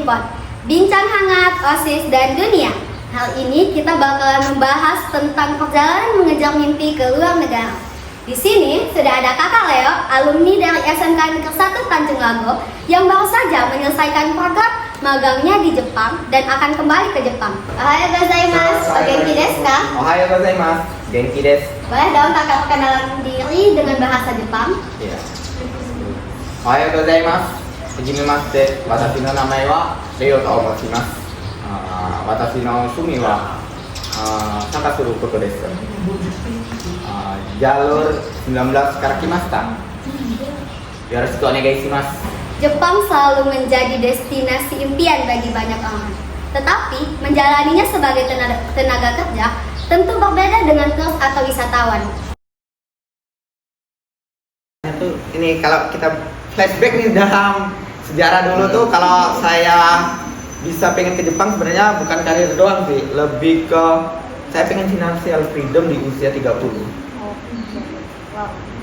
Import, bincang hangat OSIS dan dunia. Hal ini kita bakalan membahas tentang perjalanan mengejar mimpi ke luar negara. Di sini sudah ada Kakak Leo, alumni dari SMK Negeri 1 Tanjung Lago yang baru saja menyelesaikan program magangnya di Jepang dan akan kembali ke Jepang. Ohayou gozaimasu, o genki desu ka? Ohayou gozaimasu, genki desu. Boleh dong kakak perkenalan diri dengan bahasa Jepang? Iya. Ohayou gozaimasu. Hajimemashite, watashi no namae wa Leo to omochimasu. Watashi no shumi wa saka suru koto desu. Jalur 19 karakimashita. Yoroshiku onegai shimasu. Jepang selalu menjadi destinasi impian bagi banyak orang. Tetapi menjalaninya sebagai tenaga kerja tentu berbeda dengan turis atau wisatawan. Ini kalau kita flashback nih dalam sejarah dulu tuh, kalau saya bisa pengen ke Jepang sebenarnya bukan karir doang sih, lebih ke saya pengen financial freedom di usia 30.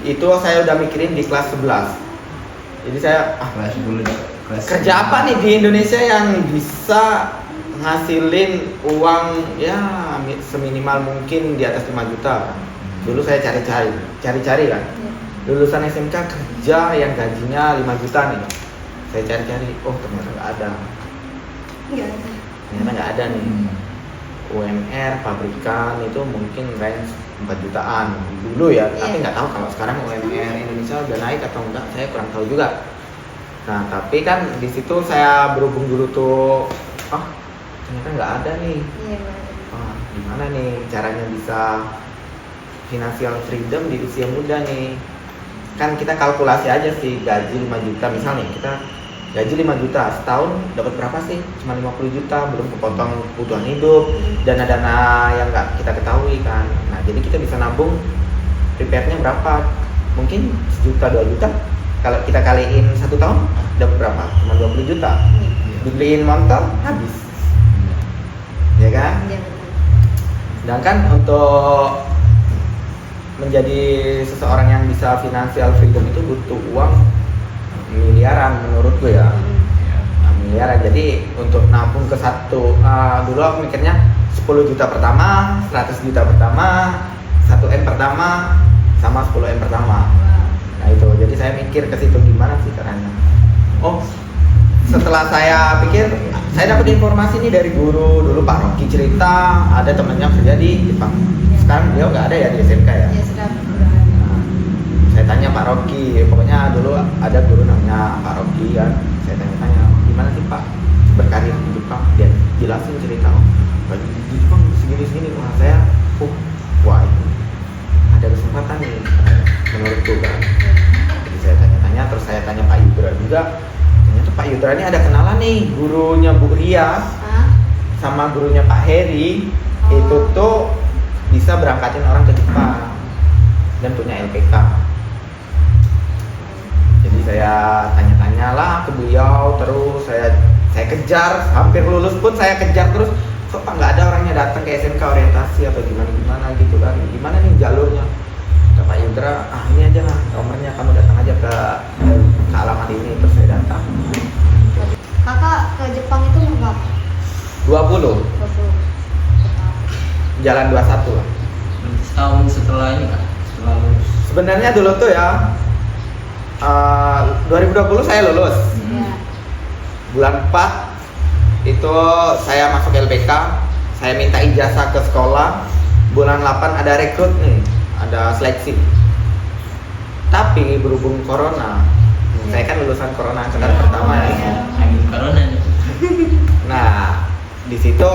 Itu saya udah mikirin di kelas 11. Jadi saya kerja apa nih di Indonesia yang bisa ngasilin uang ya seminimal mungkin di atas 5 juta. Dulu saya cari-cari kan. Lulusan SMK kerja yang gajinya 5 juta nih. Saya cari-cari, oh ternyata nggak ada. Ternyata nggak ada nih. UMR, pabrikan itu mungkin range 4 jutaan dulu ya, tapi nggak tahu kalau sekarang UMR Indonesia udah naik atau enggak, saya kurang tahu juga. Nah tapi kan di situ saya berhubung dulu tuh, ternyata nggak ada nih. Gimana nih caranya bisa financial freedom di usia muda nih? Kan kita kalkulasi aja sih, gaji 5 juta misalnya, kita gaji 5 juta, setahun dapat berapa sih? Cuma 50 juta, belum kepotong kebutuhan hidup, dana-dana yang nggak kita ketahui kan. Nah jadi kita bisa nabung, prepare-nya berapa? Mungkin 1 juta, 2 juta. Kalau kita kaliin 1 tahun, dapat berapa? Cuma 20 juta. Dibeliin motor, habis. Ya kan? Sedangkan untuk menjadi seseorang yang bisa financial freedom itu butuh uang miliaran menurutku ya. Miliaran. Jadi untuk nabung ke dulu aku mikirnya 10 juta pertama, 100 juta pertama, 1M pertama, sama 10M pertama. Nah itu, jadi saya mikir ke situ gimana sih caranya. Oh, setelah saya pikir, saya dapat informasi nih dari guru. Dulu Pak Rocky cerita ada temennya kerja di Jepang. Sekarang beliau nggak ada ya di SMK ya. Saya tanya Pak Rocky, pokoknya dulu ada guru namanya Pak Rocky kan. Saya tanya, gimana sih Pak berkarir di Jepang? Dia jelasin cerita, di Jepang segini-segini. Wah saya, wah ini ada kesempatan nih menurutku kan. Jadi saya tanya-tanya, terus saya tanya Pak Yudra juga. Ternyata Pak Yudra ini ada kenalan nih, gurunya Bu Ria sama gurunya Pak Heri. Itu tuh bisa berangkatin orang ke Jepang dan punya LPK. Jadi saya tanya-tanya lah ke beliau, terus saya kejar, hampir lulus pun saya kejar terus. Kok Pak nggak ada orangnya datang ke SMK orientasi atau gimana gitu kan? Gimana nih jalurnya? Kata Pak Yudra, ini aja lah nomornya, kamu datang aja ke alamat ini. Terus saya datang. Kakak ke Jepang itu berapa? 20. Jalan 21 lah. Setahun setelah ini kan? Setelah lulus. Sebenarnya dulu tuh ya 2020 saya lulus. Bulan 4 itu saya masuk LPK, saya minta ijazah ke sekolah. Bulan 8 ada rekrut nih, ada seleksi. Tapi berhubung corona, saya kan lulusan corona angkatan pertama ya. Corona nih. Nah, di situ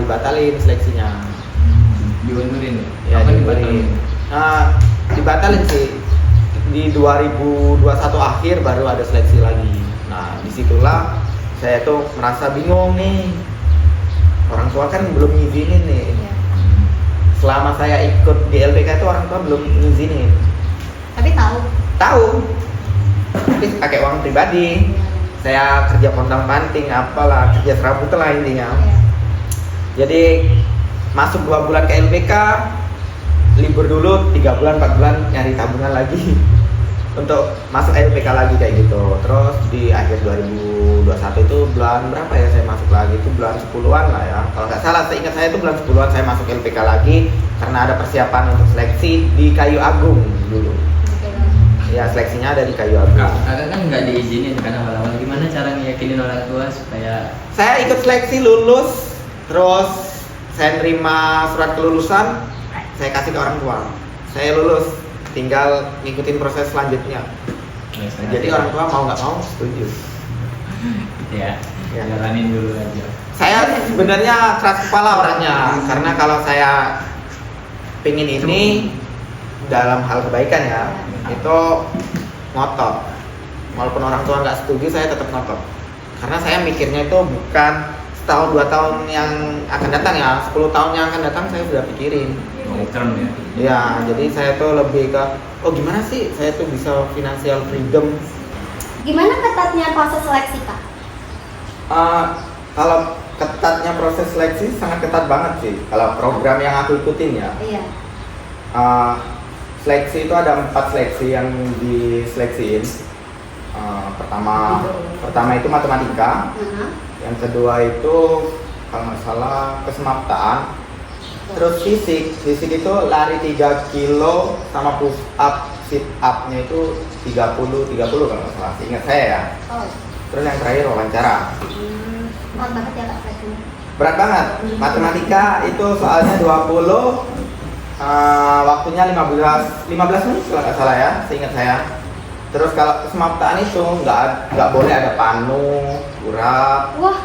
dibatalin seleksinya. Diundurin Ya, apa dibatalin. Dibatalin sih. Di 2021 akhir baru ada seleksi lagi. Nah, disitulah saya tuh merasa bingung nih. Orang tua kan belum ngizinin nih. Selama saya ikut di LPK itu orang tua belum ngizinin. Tapi tahu. Tapi pakai uang pribadi. Saya kerja pontang-panting, apalah, kerja serabut lah intinya. Jadi masuk 2 bulan ke LPK, libur dulu 3 bulan 4 bulan nyari tabungan lagi. untuk masuk LPK lagi kayak gitu. Terus di akhir 2021 itu bulan berapa ya saya masuk lagi, itu bulan 10-an lah ya kalau nggak salah, seingat saya itu bulan 10-an saya masuk LPK lagi karena ada persiapan untuk seleksi di Kayu Agung dulu. Ya, seleksinya ada di Kayu Agung. Kakak kan nggak diizinin kan awal-awal. Gimana cara ngeyakinin orang tua supaya Saya ikut seleksi, lulus, terus saya nerima surat kelulusan, saya kasih ke orang tua. Saya lulus, tinggal ngikutin proses selanjutnya. Jadi orang tua mau nggak mau setuju. ya, Ya. jalanin dulu aja. Saya sebenarnya keras kepala orangnya, karena kalau saya pingin ini dalam hal kebaikan ya, itu ngotot. Walaupun orang tua nggak setuju, saya tetap ngotot. Karena saya mikirnya itu bukan setahun 2 tahun yang akan datang ya, 10 tahun yang akan datang saya sudah pikirin. Long term ya. Ya, jadi saya tuh lebih ke, oh gimana sih saya tuh bisa financial freedom. Gimana ketatnya proses seleksi, Kak? Kalau ketatnya proses seleksi sangat ketat banget sih. Kalau program yang aku ikutin ya, Iya. seleksi itu ada 4 seleksi yang diseleksiin. Pertama itu matematika, yang kedua itu kalau nggak salah kesemaptaan, terus fisik itu lari 3 kilo sama push up, sit upnya itu 30 kalau nggak salah, ingat saya ya. Oh. Terus yang terakhir wawancara. Berat banget ya, Kak, seleksinya. Berat banget. Matematika itu soalnya 20, waktunya 15 menit kalau nggak salah ya, seingat saya. Terus kalau kesemaptaan itu nggak boleh ada panu, urap, Wah.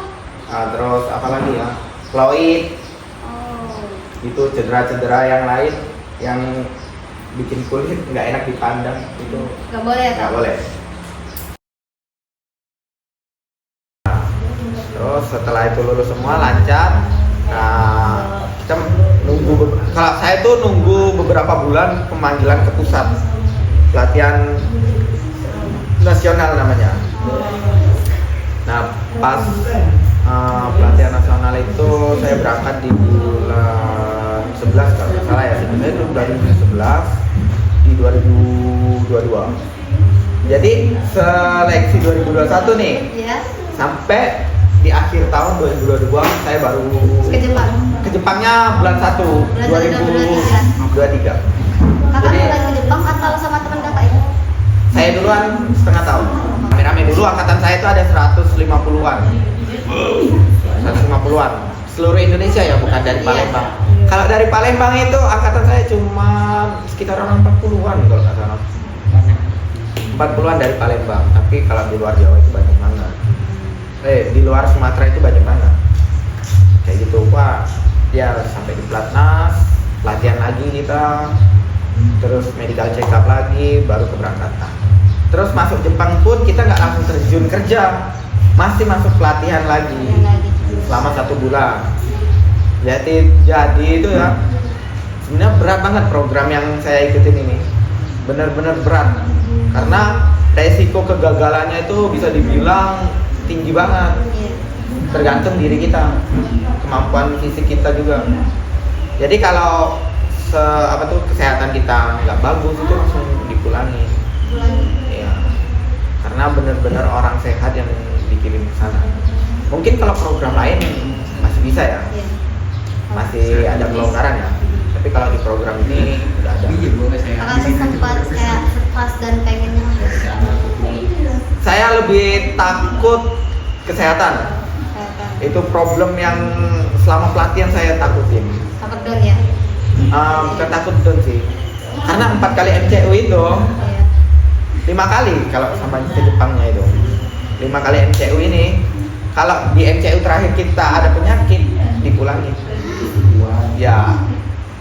terus apa lagi ya, fluid, Oh. itu cedera-cedera yang lain yang bikin kulit nggak enak dipandang itu Gak boleh ya, Kak? nggak boleh. Terus setelah itu lulus semua lancar, kita nunggu. Kalau saya tuh nunggu beberapa bulan pemanggilan ke pusat pelatihan nasional namanya. Nah, pas pelatihan nasional itu saya berangkat di bulan 11 kalau nggak salah ya. Sebenarnya itu bulan 11 di 2022. Jadi seleksi 2021 nih, Iya. sampai di akhir tahun 2022 saya baru Ke Jepang. ke Jepangnya bulan 1 Bulan 2023. Kakak Jadi mulai ke Jepang atau sama teman kakak itu? saya duluan setengah tahun. Rame-rame dulu angkatan saya itu ada 150-an. 150-an. Seluruh Indonesia ya, bukan dari Iya. Palembang. Kalau dari Palembang itu angkatan saya cuma sekitar orang 40-an kalau nggak salah. 40-an dari Palembang, tapi kalau di luar Jawa itu banyak banget. Di luar Sumatera itu banyak banget. Kayak gitu, Pak. Ya sampai di Platnas, latihan lagi kita, terus medical check up lagi, baru keberangkatan. Terus masuk Jepang pun kita nggak langsung terjun kerja, masih masuk pelatihan lagi selama 1 bulan. Jadi itu ya, sebenarnya berat banget program yang saya ikutin ini, benar-benar berat karena resiko kegagalannya itu bisa dibilang tinggi banget. Tergantung diri kita, kemampuan fisik kita juga. Jadi kalau kesehatan kita nggak bagus itu langsung dipulangi. Iya. Karena benar-benar orang sehat yang dikirim ke sana. Mungkin kalau program lain masih bisa ya, masih ada kelonggaran ya. Tapi kalau di program ini udah ada. Kakak tuh sempat kayak stres dan pengennya. Saya lebih takut kesehatan. Itu problem yang selama pelatihan saya takutin. Takut down ya? Bukan takut down sih, karena 4 kali MCU itu 5 kali kalau sama ke Jepangnya itu 5 kali MCU ini, kalau di MCU terakhir kita ada penyakit dipulangi ya,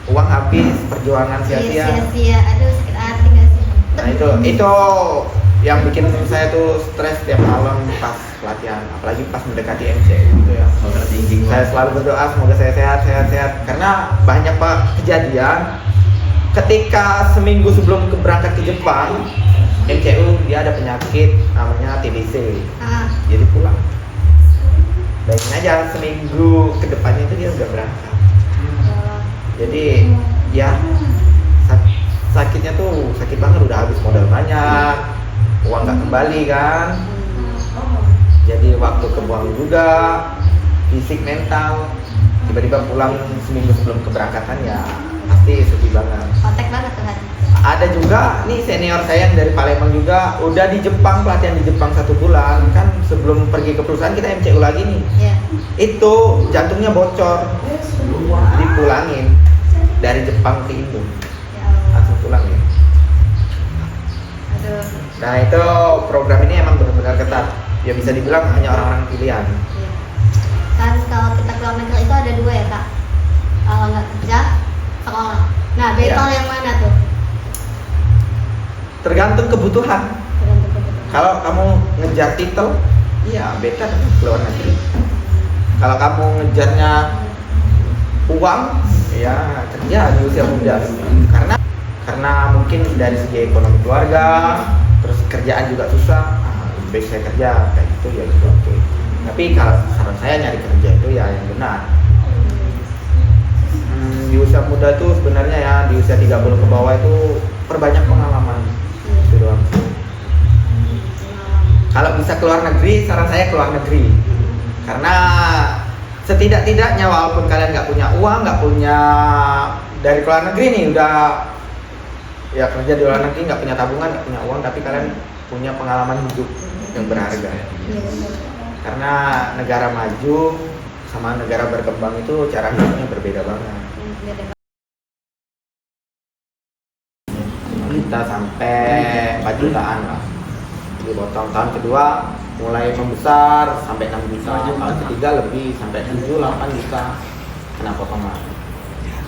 uang habis, perjuangan sia-sia. Sia-sia, aduh sakit hati gak sih? Nah itu yang bikin saya tuh stres tiap malam pas pelatihan, apalagi pas mendekati MCU gitu ya. Saya selalu berdoa semoga saya sehat, karena banyak Pak kejadian ketika seminggu sebelum berangkat ke Jepang, MCU dia ada penyakit namanya TBC, jadi pulang. Bayangin aja seminggu ke depannya itu dia udah berangkat. Jadi ya sakitnya tuh sakit banget, udah habis modal banyak, uang nggak kembali kan, jadi waktu kebuang juga, fisik mental. Tiba-tiba pulang seminggu sebelum keberangkatan ya pasti sedih banget. Kontak banget tuh kan. Ada juga nih senior saya yang dari Palembang juga, udah di Jepang, pelatihan di Jepang 1 bulan kan, sebelum pergi ke perusahaan kita MCU lagi nih. Iya. Itu jantungnya bocor, dipulangin dari Jepang ke Indo, Ya Allah. langsung pulang ya. Aduh. Nah itu program ini emang benar-benar ketat, ya bisa dibilang hanya orang-orang pilihan. Iya. Kan kalau kita keluar negeri itu ada 2 ya kak, kalau nggak kerja sekolah. Nah betul yang mana tuh? Tergantung kebutuhan. Tergantung kebutuhan. Kalau kamu ngejar titel, iya better keluar negeri. Kalau kamu ngejarnya uang, ya kerja di usia muda. Karena mungkin dari segi ekonomi keluarga, terus kerjaan juga susah. Lebih baik saya kerja kayak gitu ya gitu oke. Tapi kalau saran saya nyari kerja itu ya yang benar. Di usia muda itu sebenarnya ya di usia 30 ke bawah itu perbanyak pengalaman. Itu doang. Kalau bisa keluar negeri, saran saya keluar negeri. Karena setidak-tidaknya walaupun kalian nggak punya uang, nggak punya dari keluar negeri nih udah ya kerja di luar negeri nggak punya tabungan, nggak punya uang, tapi kalian punya pengalaman hidup yang berharga. Karena negara maju sama negara berkembang itu cara hidupnya berbeda banget. Kita sampai 4 jutaan lah dipotong. Tahun kedua mulai membesar sampai 6 juta, tahun ketiga lebih sampai 7-8 juta kena potongan.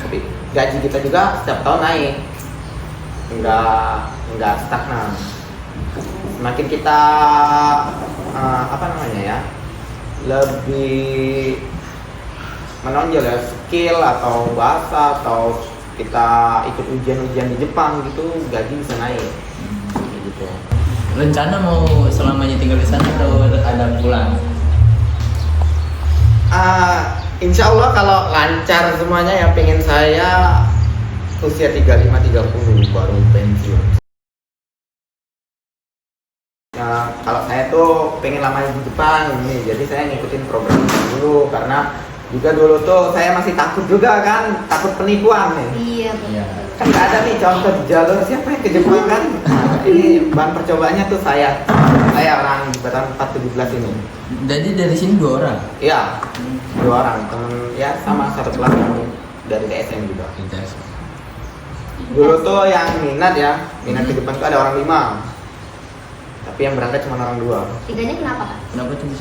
Tapi gaji kita juga setiap tahun naik, enggak stagnan. Semakin kita lebih menonjol ya skill atau bahasa atau kita ikut ujian-ujian di Jepang gitu, gaji bisa naik gitu. Rencana mau selamanya tinggal di sana atau ada pulang? Insya Allah kalau lancar semuanya ya pengen saya usia 35-30 baru pensiun. Kalau saya tuh pengen lama di Jepang nih, jadi saya ngikutin program dulu karena juga dulu tuh saya masih takut juga kan, takut penipuan nih. Iya betul. Kan nggak ada nih contoh di jalur siapa yang ke Jepang kan. Ini bahan percobaannya tuh saya orang Jembatan 417 ini. Jadi dari sini 2 orang? Iya, 2 orang temen ya sama satu kelas dari TSM juga. Dulu tuh yang minat ke Jepang tuh ada orang 5. Tapi yang berangkat cuma orang 2. 3-nya kenapa kak? Kenapa cuma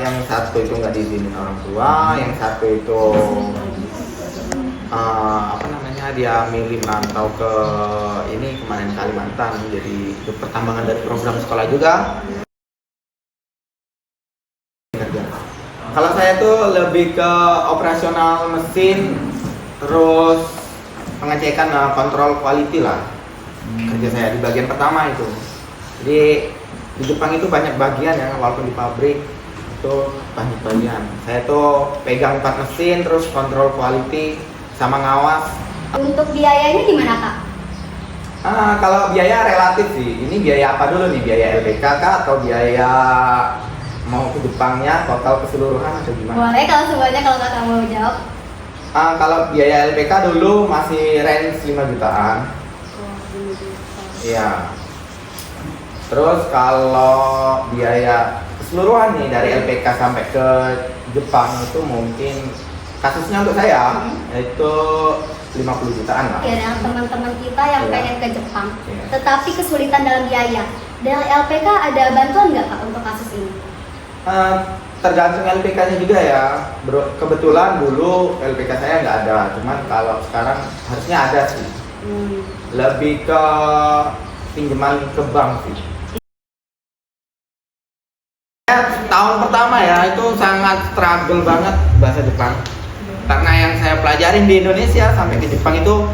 Yang satu itu nggak diizinin orang tua, yang satu itu dia milih merantau ke kemarin Kalimantan, jadi itu pertambangan dari program sekolah juga. Kalau saya tuh lebih ke operasional mesin, terus pengecekan kontrol quality lah. Kerja saya di bagian pertama itu. Jadi di Jepang itu banyak bagian ya, walaupun di pabrik itu banyak bagian. Saya tuh pegang 4 mesin, terus kontrol quality sama ngawas. Untuk biayanya gimana kak? Kalau biaya relatif sih. Ini biaya apa dulu nih? Biaya LPK kah atau biaya mau ke Jepangnya total keseluruhan atau gimana? Boleh kalau semuanya, kalau kakak mau jawab. Kalau biaya LPK dulu masih range 5 jutaan. Iya. Terus kalau biaya keseluruhan nih dari LPK sampai ke Jepang itu mungkin kasusnya untuk saya itu 50 jutaan lah. Ya, dengan teman-teman kita yang Iya. pengen ke Jepang, Iya. tetapi kesulitan dalam biaya. Dari LPK ada bantuan nggak kak untuk kasus ini? Tergantung LPK-nya juga ya. Kebetulan dulu LPK saya nggak ada, cuman kalau sekarang harusnya ada sih. Lebih ke pinjaman ke bank sih. Tahun pertama ya itu sangat struggle banget bahasa Jepang. Karena yang saya pelajarin di Indonesia sampai ke Jepang itu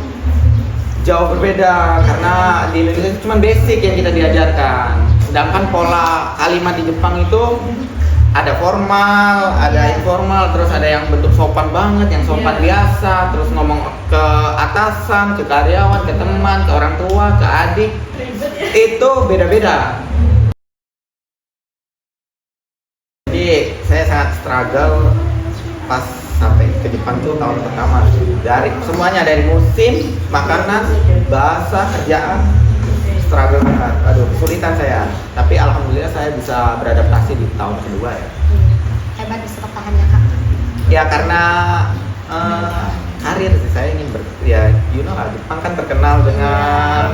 jauh berbeda. Karena di Indonesia itu cuma basic yang kita diajarkan. Sedangkan pola kalimat di Jepang itu ada formal, ada Iya. informal, terus ada yang bentuk sopan banget, yang sopan biasa, terus ngomong ke atasan, ke karyawan, ke teman, ke orang tua, ke adik, itu beda-beda. Jadi saya sangat struggle pas sampai ke Jepang tuh tahun pertama. Dari semuanya, dari musim, makanan, bahasa, kerjaan, struggle banget. Aduh, kesulitan saya. Tapi alhamdulillah saya bisa beradaptasi di tahun kedua ya. Hebat bisa bertahan ya kak. Ya karena karir sih, saya ingin ya you know lah, Jepang kan terkenal dengan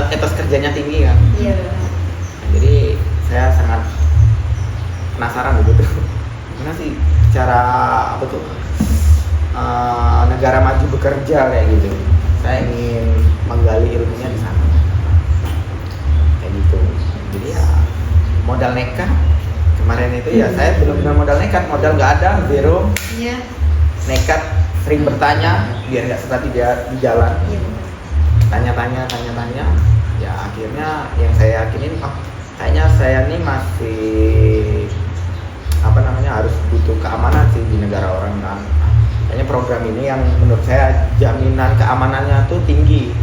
etos kerjanya tinggi kan. Iya. Jadi saya sangat penasaran gitu. Gimana sih cara apa tuh negara maju bekerja kayak gitu. Saya ingin menggali ilmunya di sana. Kayak gitu. Jadi ya modal nekat. Kemarin itu ya saya benar-benar modal nekat, modal nggak ada, zero. Iya. Nekat, sering bertanya biar nggak sesat di jalan. Iya. Tanya-tanya, ya akhirnya yang saya yakinin, kayaknya saya nih masih harus butuh keamanan sih di negara orang kan. Kayaknya program ini yang menurut saya jaminan keamanannya tuh tinggi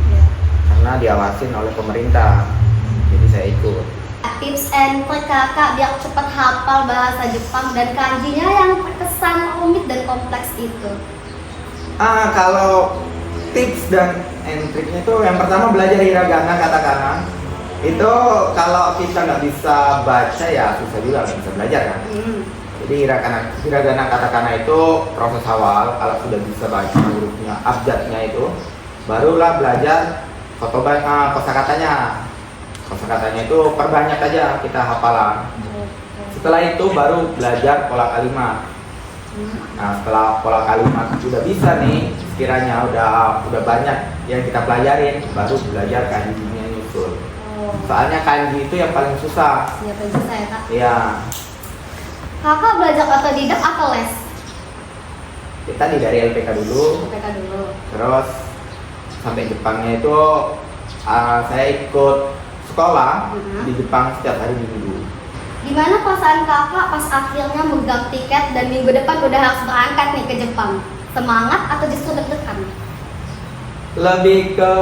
karena diawasin oleh pemerintah. Jadi saya ikut. Tips and trick kakak biar cepat hafal bahasa Jepang dan kanjinya yang terkesan rumit dan kompleks itu. Kalau tips dan triknya itu yang pertama belajar hiragana katakana. Itu kalau kita nggak bisa baca ya susah juga, nggak bisa belajar kan. Jadi hiragana katakana itu proses awal. Kalau sudah bisa baca hurufnya, abjadnya itu, barulah belajar kosakatanya. Kosakatanya itu perbanyak aja kita hafalan. Setelah itu baru belajar pola kalimat. Nah setelah pola kalimat sudah bisa nih, sekiranya udah banyak yang kita pelajarin, baru belajar kanjinya nyusul. Soalnya kanji itu yang paling susah. Iya paling susah ya kak. Iya. Kakak belajar otodidak atau les? Kita dari LPK dulu, LPK dulu. terus sampai Jepangnya itu saya ikut sekolah di Jepang setiap hari Minggu. Gimana perasaan kakak pas akhirnya megang tiket dan minggu depan udah harus berangkat nih ke Jepang? Semangat atau justru deg-degan? Lebih ke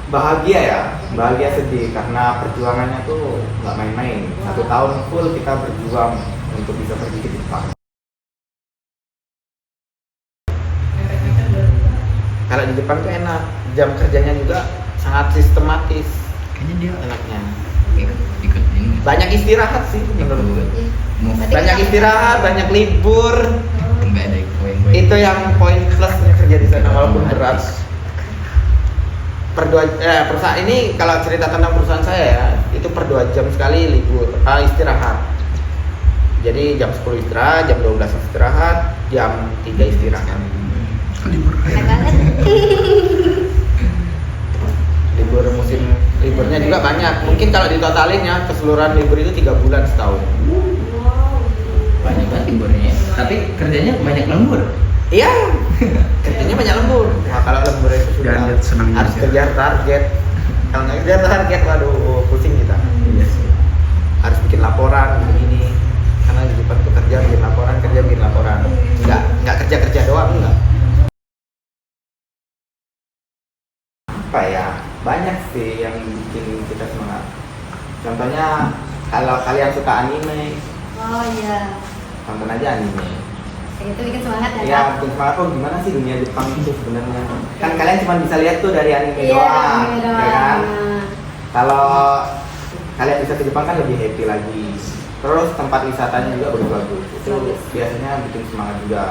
bahagia ya, bahagia sedih karena perjuangannya tuh nggak main-main. 1 tahun full kita berjuang untuk bisa pergi ke Jepang. Kalau di Jepang tuh enak, jam kerjanya juga sangat sistematis. Kayaknya dia Enaknya ikut ini. banyak istirahat sih menurut gue. Berarti Banyak kita- istirahat, banyak libur. Enggak ada poin-poin. Itu yang poin plusnya kerja di sana walaupun berat. Perusahaan ini kalau cerita tentang perusahaan saya ya, itu per 2 jam sekali libur, istirahat. Jadi jam 10 istirahat, jam 12 istirahat, jam 3 istirahat. Keren banget. Liburnya juga banyak. Mungkin kalau ditotalin ya keseluruhan libur itu 3 bulan setahun. Banyak banget liburnya. Tapi kerjanya banyak lembur. Iya, kerjanya banyak lembur. Nah, kalau lembur itu sudah Dan senang harus juga. kejar target. Kalau nggak kejar target, waduh pusing kita. Iya sih. Harus bikin laporan begini. Karena di Jepang tuh kerja bikin laporan. Nggak kerja doang enggak. Apa ya? Banyak sih yang bikin kita semangat. Contohnya kalau kalian suka anime, Oh iya. tonton aja anime. Kayak gitu bikin semangat ya Ya, kak? bikin semangat. Oh gimana sih dunia Jepang itu sebenarnya? Kan kalian cuma bisa lihat tuh dari anime Iya, doang, anime ya doang. kan? Kalau kalian bisa ke Jepang kan lebih happy lagi. Terus tempat wisatanya juga bagus-bagus. Itu Bagus. biasanya bikin semangat juga.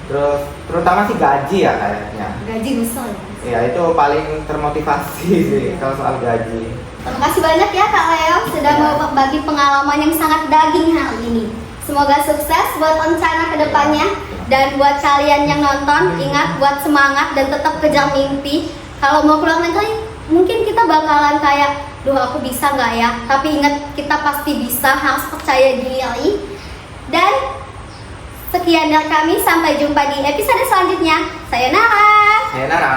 Terus terutama sih gaji ya kayaknya. Gaji besar ya? Ya itu paling termotivasi sih kalau soal gaji. Terima kasih banyak ya Kak Leo sudah Ya. mau berbagi pengalaman yang sangat daging hari ini. Semoga sukses buat rencana kedepannya. Dan buat kalian yang nonton, ingat buat semangat dan tetap kejar mimpi. Kalau mau keluar negeri, mungkin kita bakalan kayak, duh aku bisa nggak ya? Tapi ingat kita pasti bisa, harus percaya diri. Dan sekian dari kami, sampai jumpa di episode selanjutnya. Sayonara! Sayonara.